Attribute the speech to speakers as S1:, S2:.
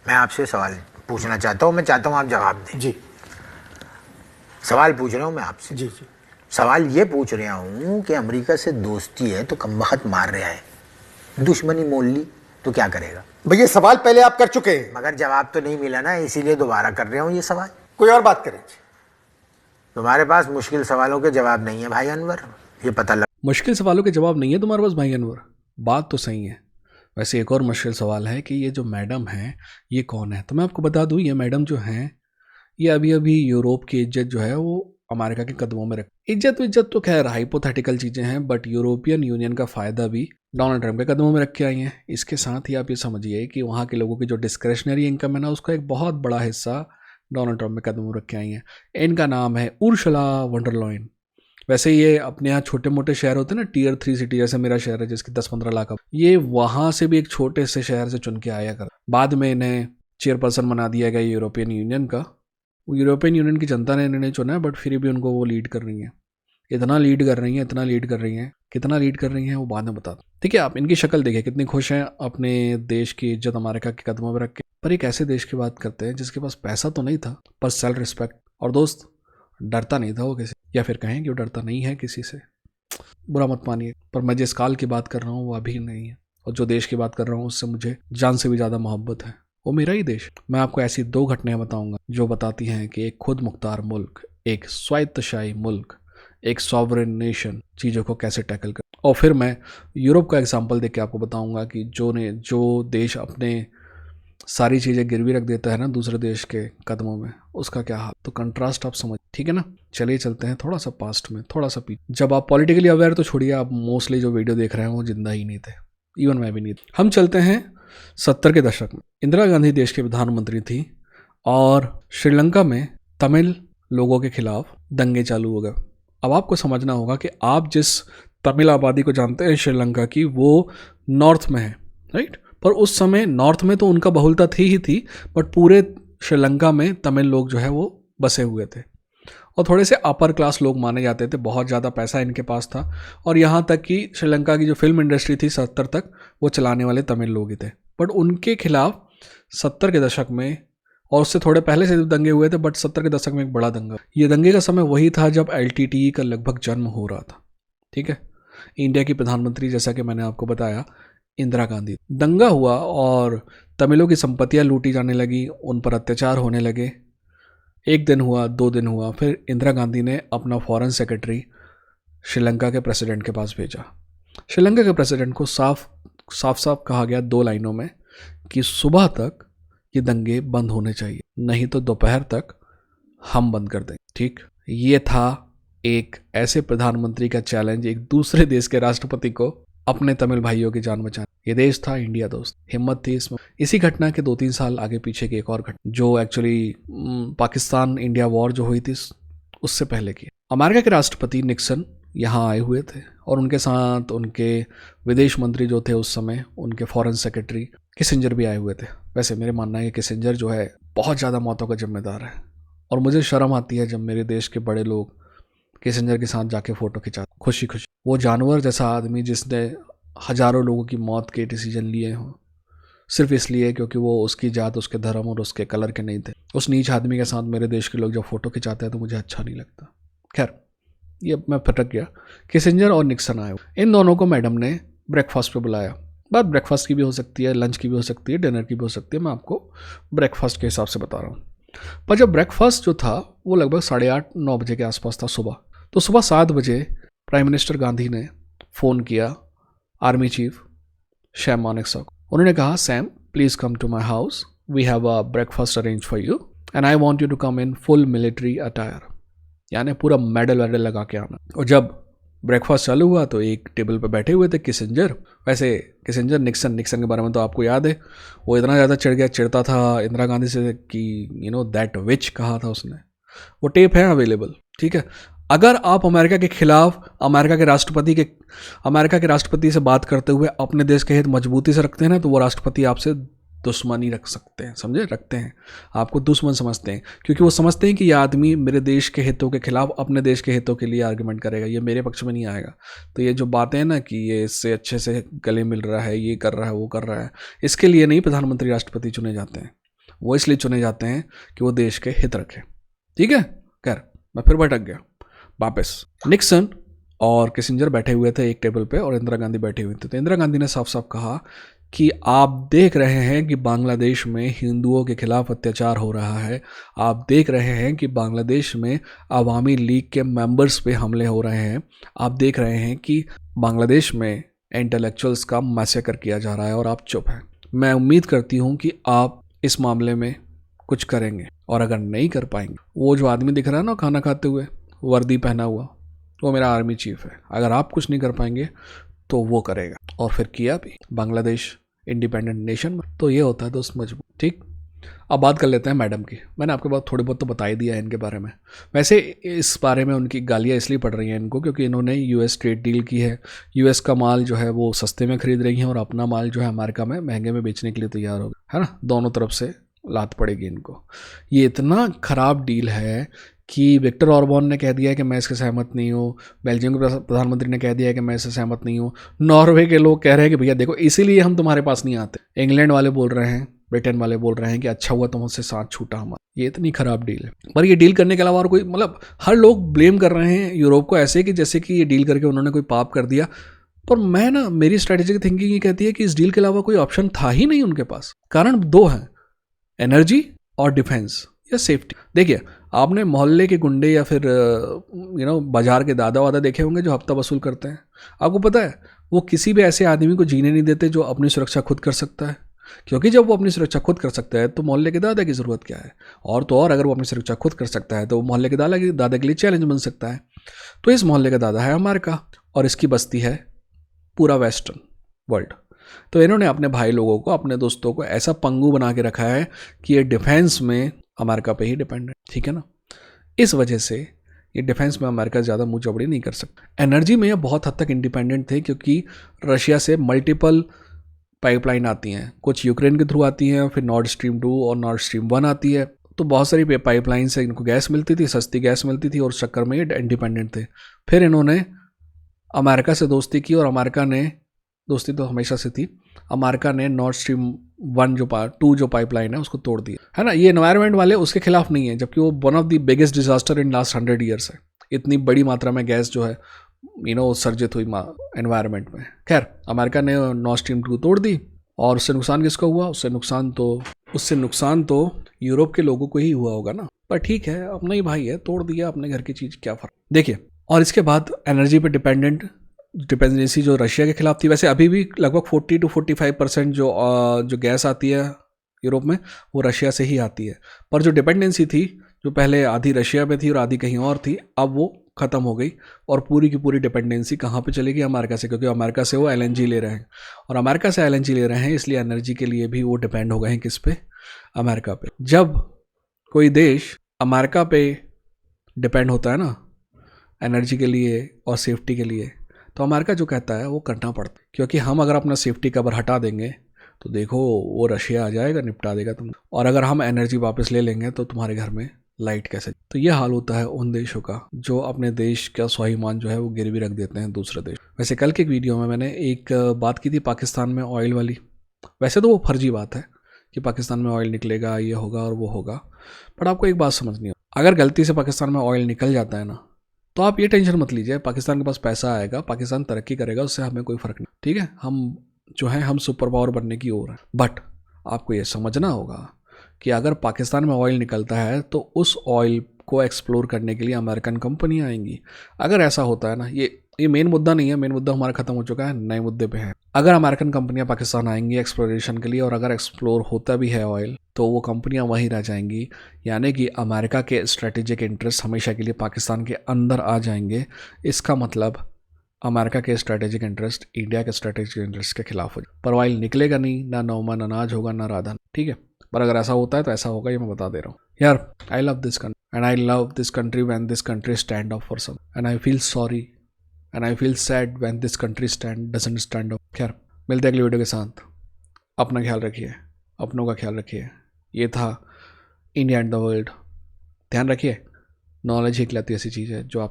S1: मैं आपसे सवाल पूछना चाहता हूँ, मैं चाहता हूँ आप जवाब दें।
S2: जी
S1: सवाल पूछ रहा हूँ मैं आपसे।
S2: जी जी।
S1: सवाल ये पूछ रहा हूँ कि अमेरिका से दोस्ती है तो कमबख्त मार रहा है, दुश्मनी मोल ली तो क्या करेगा?
S2: भैया सवाल पहले आप कर चुके हैं,
S1: मगर जवाब तो नहीं मिला ना, इसीलिए दोबारा कर रहा हूँ ये सवाल।
S2: कोई और बात करें।
S1: तुम्हारे पास मुश्किल सवालों के जवाब नहीं है भाई अनवर, ये पता लग।
S3: मुश्किल सवालों के जवाब नहीं है तुम्हारे पास भाई अनवर, बात तो सही है। वैसे एक और मुश्किल सवाल है कि ये जो मैडम है ये कौन है। तो मैं आपको बता दूं, ये मैडम जो हैं ये अभी अभी यूरोप की इज्जत जो है वो अमेरिका के कदमों में रख। इज्जत तो खैर हाइपोथेटिकल चीज़ें हैं, बट यूरोपियन यूनियन का फ़ायदा भी डोनाल्ड ट्रंप के कदमों में रख के आई हैं। इसके साथ ही आप ये समझिए कि वहाँ के लोगों की जो डिस्क्रेशनरी इनकम है ना, उसका एक बहुत बड़ा हिस्सा डोनाल्ड ट्रंप के कदमों में रख के आई हैं। इनका नाम है उर्सुला वंडरलॉइन। वैसे ये अपने यहाँ छोटे मोटे शहर होते हैं ना, टियर 3 सिटी, जैसे मेरा शहर है जिसकी 10-15 लाख, ये वहाँ से भी एक छोटे से शहर से चुन के आया कर। बाद में इन्हें चेयरपर्सन बना दिया गया यूरोपियन यूनियन का। वो यूरोपियन यूनियन की जनता ने इन्हें चुना है, बट फिर भी उनको वो लीड कर रही हैं। इतना लीड कर रही हैं, कितना लीड कर रही हैं वो बाद में बता दो। ठीक है, आप इनकी शक्ल देखिए कितनी खुश हैं अपने देश की इज्जत अमेरिका के कदमों में रख के। पर एक ऐसे देश की बात करते हैं जिसके पास पैसा तो नहीं था पर सेल्फ रिस्पेक्ट, और दोस्त डरता नहीं था वो किसी, या फिर कहें कि वो डरता नहीं है किसी से, बुरा मत मानिए। पर मैं जिस काल की बात कर रहा हूँ वो अभी नहीं है, और जो देश की बात कर रहा हूँ उससे मुझे जान से भी ज़्यादा मोहब्बत है, वो मेरा ही देश। मैं आपको ऐसी 2 घटनाएं बताऊंगा जो बताती हैं कि एक खुद मुख्तार मुल्क, एक स्वायत्तशाही मुल्क, एक सॉवरेन नेशन चीज़ों को कैसे टैकल कर। और फिर मैं यूरोप का एग्जाम्पल देके आपको बताऊंगा कि जो देश अपने सारी चीज़ें गिरवी रख देता है ना दूसरे देश के कदमों में, उसका क्या हाल। तो कंट्रास्ट आप समझ, ठीक है ना। चलिए चलते हैं थोड़ा सा पास्ट में, थोड़ा सा पीछे। जब आप पॉलिटिकली अवेयर तो छोड़िए, आप मोस्टली जो वीडियो देख रहे हैं वो जिंदा ही नहीं थे, इवन मैं भी नहीं था। हम चलते हैं 70 के दशक में। इंदिरा गांधी देश की प्रधानमंत्री थी और श्रीलंका में तमिल लोगों के खिलाफ दंगे चालू हो गए। अब आपको समझना होगा कि आप जिस तमिल आबादी को जानते हैं श्रीलंका की, वो नॉर्थ में है, राइट। पर उस समय नॉर्थ में तो उनका बहुलता थी ही थी, बट पूरे श्रीलंका में तमिल लोग जो है वो बसे हुए थे और थोड़े से अपर क्लास लोग माने जाते थे। बहुत ज़्यादा पैसा इनके पास था, और यहाँ तक कि श्रीलंका की जो फिल्म इंडस्ट्री थी 70 तक, वो चलाने वाले तमिल लोग ही थे। बट उनके खिलाफ 70 के दशक में, और उससे थोड़े पहले से दंगे हुए थे, बट 70 के दशक में एक बड़ा दंगा। ये दंगे का समय वही था जब LTTE का लगभग जन्म हो रहा था, ठीक है। इंडिया की प्रधानमंत्री, जैसा कि मैंने आपको बताया, इंदिरा गांधी। दंगा हुआ और तमिलों की संपत्तियां लूटी जाने लगी, उन पर अत्याचार होने लगे। 1 दिन हुआ, 2 दिन हुआ, फिर इंदिरा गांधी ने अपना फॉरेन सेक्रेटरी श्रीलंका के प्रेसिडेंट के पास भेजा। श्रीलंका के प्रेसिडेंट को साफ साफ कहा गया 2 लाइनों में कि सुबह तक ये दंगे बंद होने चाहिए, नहीं तो दोपहर तक हम बंद कर देंगे। ठीक, ये था एक ऐसे प्रधानमंत्री का चैलेंज एक दूसरे देश के राष्ट्रपति को अपने तमिल भाइयों की जान बचाने। ये देश था इंडिया दोस्त, हिम्मत थी इसमें। इसी घटना के 2-3 साल आगे पीछे की एक और घटना, जो एक्चुअली पाकिस्तान इंडिया वॉर जो हुई थी उससे पहले की। अमेरिका के राष्ट्रपति निक्सन यहाँ आए हुए थे और उनके साथ उनके विदेश मंत्री जो थे उस समय, उनके फॉरेन सेक्रेटरी किसिंजर भी आए हुए थे। वैसे मेरे मानना है कि किसिंजर जो है बहुत ज़्यादा मौतों का जिम्मेदार है, और मुझे शर्म आती है जब मेरे देश के बड़े लोग किसिंजर के साथ जाके फ़ोटो खिंचाते खुशी खुशी। वो जानवर जैसा आदमी जिसने हज़ारों लोगों की मौत के डिसीजन लिए हों सिर्फ इसलिए क्योंकि वो उसकी जात, उसके धर्म और उसके कलर के नहीं थे, उस नीच आदमी के साथ मेरे देश के लोग जब फ़ोटो खिंचाते हैं तो मुझे अच्छा नहीं लगता। खैर, ये मैं फटक गया। किसिंजर और निक्सन आए, इन दोनों को मैडम ने ब्रेकफास्ट पे बुलाया। बात ब्रेकफास्ट की भी हो सकती है, लंच की भी हो सकती है, डिनर की भी हो सकती है, मैं आपको ब्रेकफास्ट के हिसाब से बता रहा हूँ। पर जब ब्रेकफास्ट जो था वो लगभग 8:30-9 बजे के आसपास था सुबह, तो सुबह 7 बजे प्राइम मिनिस्टर गांधी ने फ़ोन किया आर्मी चीफ सैम मानेकशॉ को। उन्होंने कहा, Sam please come to my house, we have a breakfast arrange for you and I want you to come in full military attire, यानी पूरा मेडल वेडल लगा के आना। और जब ब्रेकफास्ट चालू हुआ तो एक टेबल पर बैठे हुए थे किसिंजर। वैसे किसिंजर निक्सन के बारे में तो आपको याद है, वो इतना ज़्यादा चिढ़ता था इंदिरा गांधी से कि दैट विच कहा था उसने। वो टेप है अवेलेबल, ठीक है। अगर आप अमेरिका के खिलाफ अमेरिका के राष्ट्रपति से बात करते हुए अपने देश के हित मजबूती से रखते हैं ना, तो वो राष्ट्रपति आपसे दुश्मनी रख सकते हैं, समझे, रखते हैं, आपको दुश्मन समझते हैं, क्योंकि वो समझते हैं कि यह आदमी मेरे देश के हितों के खिलाफ अपने देश के हितों के लिए आर्गुमेंट करेगा, ये मेरे पक्ष में नहीं आएगा। तो ये जो बातें हैं ना कि ये इससे अच्छे से गले मिल रहा है, ये कर रहा है, वो कर रहा है, इसके लिए नहीं प्रधानमंत्री राष्ट्रपति चुने जाते हैं। वो इसलिए चुने जाते हैं कि वो देश के हित रखें। ठीक है, खैर मैं फिर भटक गया वापस। निक्सन और किसिंजर बैठे हुए थे एक टेबल पे और इंदिरा गांधी बैठी हुई थी। तो इंदिरा गांधी ने साफ साफ कहा कि आप देख रहे हैं कि बांग्लादेश में हिंदुओं के खिलाफ अत्याचार हो रहा है, आप देख रहे हैं कि बांग्लादेश में अवामी लीग के मेंबर्स पे हमले हो रहे हैं, आप देख रहे हैं कि बांग्लादेश में इंटेलेक्चुअल्स का मैसेकर किया जा रहा है और आप चुप हैं। मैं उम्मीद करती हूँ कि आप इस मामले में कुछ करेंगे, और अगर नहीं कर पाएंगे, वो जो आदमी दिख रहा है ना खाना खाते हुए वर्दी पहना हुआ, वो मेरा आर्मी चीफ है, अगर आप कुछ नहीं कर पाएंगे तो वो करेगा। और फिर किया भी। बांग्लादेश इंडिपेंडेंट नेशन में तो ये होता है दोस्त मजबूत। ठीक, अब बात कर लेते हैं मैडम की। मैंने आपके पास थोड़ी बहुत तो बता ही दिया है इनके बारे में। वैसे इस बारे में उनकी गालियाँ इसलिए पड़ रही हैं इनको क्योंकि इन्होंने यूएस ट्रेड डील की है, यूएस का माल जो है वो सस्ते में खरीद रही हैं और अपना माल जो है अमेरिका में महंगे में बेचने के लिए तैयार हो गए, है ना। दोनों तरफ से लात पड़ेगी इनको। ये इतना ख़राब डील है कि विक्टर ऑर्बन ने कह दिया है कि मैं इसके सहमत नहीं हूँ, बेल्जियम के प्रधानमंत्री ने कह दिया है कि मैं इससे सहमत नहीं हूँ, नॉर्वे के लोग कह रहे हैं कि भैया देखो इसीलिए हम तुम्हारे पास नहीं आते, इंग्लैंड वाले बोल रहे हैं, ब्रिटेन वाले बोल रहे हैं कि अच्छा हुआ तुम उससे साथ छूटा हमारा। ये इतनी ख़राब डील है। पर ये डील करने के अलावा और कोई, मतलब हर लोग ब्लेम कर रहे हैं यूरोप को ऐसे कि जैसे कि ये डील करके उन्होंने कोई पाप कर दिया। पर मैं ना, मेरी स्ट्रेटेजिक थिंकिंग ये कहती है कि इस डील के अलावा कोई ऑप्शन था ही नहीं उनके पास। कारण दो हैं, एनर्जी और डिफेंस या सेफ्टी। देखिए, आपने मोहल्ले के गुंडे या फिर बाजार के दादा वादा देखे होंगे जो हफ्ता वसूल करते हैं। आपको पता है वो किसी भी ऐसे आदमी को जीने नहीं देते जो अपनी सुरक्षा खुद कर सकता है, क्योंकि जब वो अपनी सुरक्षा खुद कर सकता है तो मोहल्ले के दादा की ज़रूरत क्या है। और तो और अगर वो अपनी सुरक्षा खुद कर सकता है तो वो मोहल्ले के दादा के लिए चैलेंज बन सकता है। तो इस मोहल्ले का दादा है अमेरिका और इसकी बस्ती है पूरा वेस्टर्न वर्ल्ड। तो इन्होंने अपने भाई लोगों को, अपने दोस्तों को ऐसा पंगु बना के रखा है कि ये डिफेंस में अमेरिका पे ही डिपेंड है। ठीक है ना। इस वजह से ये डिफेंस में अमेरिका ज़्यादा मुँह चौड़ी नहीं कर सकता। एनर्जी में ये बहुत हद तक इंडिपेंडेंट थे क्योंकि रशिया से मल्टीपल पाइपलाइन आती हैं, कुछ यूक्रेन के थ्रू आती हैं, फिर नॉर्ड स्ट्रीम 2 और नॉर्ड स्ट्रीम 1 आती है। तो बहुत सारी पाइपलाइन से इनको गैस मिलती थी, सस्ती गैस मिलती थी और उस चक्कर में ये इंडिपेंडेंट थे। फिर इन्होंने अमेरिका से दोस्ती की और अमेरिका ने, दोस्ती तो हमेशा से थी, अमेरिका ने नॉर्ड स्ट्रीम 2 जो पाइपलाइन है उसको तोड़ दिया, है ना। ये एनवायरनमेंट वाले उसके खिलाफ नहीं है, जबकि वो one of the biggest disaster in last 100 years है। इतनी बड़ी मात्रा में गैस जो है उत्सर्जित हुई एनवायरनमेंट में। खैर, अमेरिका ने नॉर्ड स्ट्रीम 2 तोड़ दी और उससे नुकसान किसको हुआ? उससे नुकसान तो यूरोप के लोगों को ही हुआ होगा ना। पर ठीक है, अपना ही भाई है, तोड़ दिया अपने घर की चीज़, क्या फर्क। देखिए, और इसके बाद एनर्जी पे डिपेंडेंसी जो रशिया के खिलाफ थी, वैसे अभी भी लगभग 40 to 45% जो गैस आती है यूरोप में वो रशिया से ही आती है। पर जो डिपेंडेंसी थी, जो पहले आधी रशिया पे थी और आधी कहीं और थी, अब वो ख़त्म हो गई और पूरी की पूरी डिपेंडेंसी कहाँ पे चलेगी? अमेरिका से, क्योंकि अमेरिका से वो LNG ले रहे हैं और अमेरिका से LNG ले रहे हैं, इसलिए एनर्जी के लिए भी वो डिपेंड हो गए हैं किस पे? अमेरिका पे। जब कोई देश अमेरिका पे डिपेंड होता है ना एनर्जी के लिए और सेफ्टी के लिए, तो अमेरिका जो कहता है वो करना पड़ता है। क्योंकि हम अगर अपना सेफ्टी कवर हटा देंगे तो देखो वो रशिया आ जाएगा, निपटा देगा तुम, और अगर हम एनर्जी वापस ले लेंगे तो तुम्हारे घर में लाइट कैसे। तो ये हाल होता है उन देशों का जो अपने देश का स्वाभिमान जो है वो गिरवी रख देते हैं दूसरे देश। वैसे कल के एक वीडियो में मैंने एक बात की थी पाकिस्तान में ऑयल वाली। वैसे तो वो फर्जी बात है कि पाकिस्तान में ऑयल निकलेगा, ये होगा और वो होगा, बट आपको एक बात समझनी हो, अगर गलती से पाकिस्तान में ऑयल निकल जाता है ना, तो आप ये टेंशन मत लीजिए, पाकिस्तान के पास पैसा आएगा, पाकिस्तान तरक्की करेगा, उससे हमें कोई फ़र्क नहीं। ठीक है, हम जो है हम सुपर पावर बनने की ओर हैं। बट आपको ये समझना होगा कि अगर पाकिस्तान में ऑयल निकलता है तो उस ऑयल को एक्सप्लोर करने के लिए अमेरिकन कंपनियाँ आएंगी। अगर ऐसा होता है ना, ये मेन मुद्दा नहीं है, मेन मुद्दा हमारा ख़त्म हो चुका है, नए मुद्दे पे है। अगर अमेरिकन कंपनियाँ पाकिस्तान आएंगी एक्सप्लोरेशन के लिए और अगर एक्सप्लोर होता भी है ऑयल, तो वो कंपनियां वहीं रह जाएंगी, यानी कि अमेरिका के स्ट्रेटेजिक इंटरेस्ट हमेशा के लिए पाकिस्तान के अंदर आ जाएंगे। इसका मतलब अमेरिका के स्ट्रेटेजिक इंटरेस्ट इंडिया के स्ट्रेटेजिक इंटरेस्ट के खिलाफ हो जाए। पर ऑयल निकलेगा नहीं, ना नौमान अनाज होगा, ना राधा। ठीक है, पर अगर ऐसा होता है तो ऐसा होगा, ये मैं बता दे रहा हूँ यार। I love this country and I love this country when this country stand up for some and I feel sorry and I feel sad when this country doesn't stand up. खैर, मिलते हैं अगली वीडियो के साथ। अपना ख्याल रखिए, अपनों का ख्याल रखिए। ये था इंडिया एंड द वर्ल्ड। ध्यान रखिए, नॉलेज ही इकलौती ऐसी चीज़ है जो आप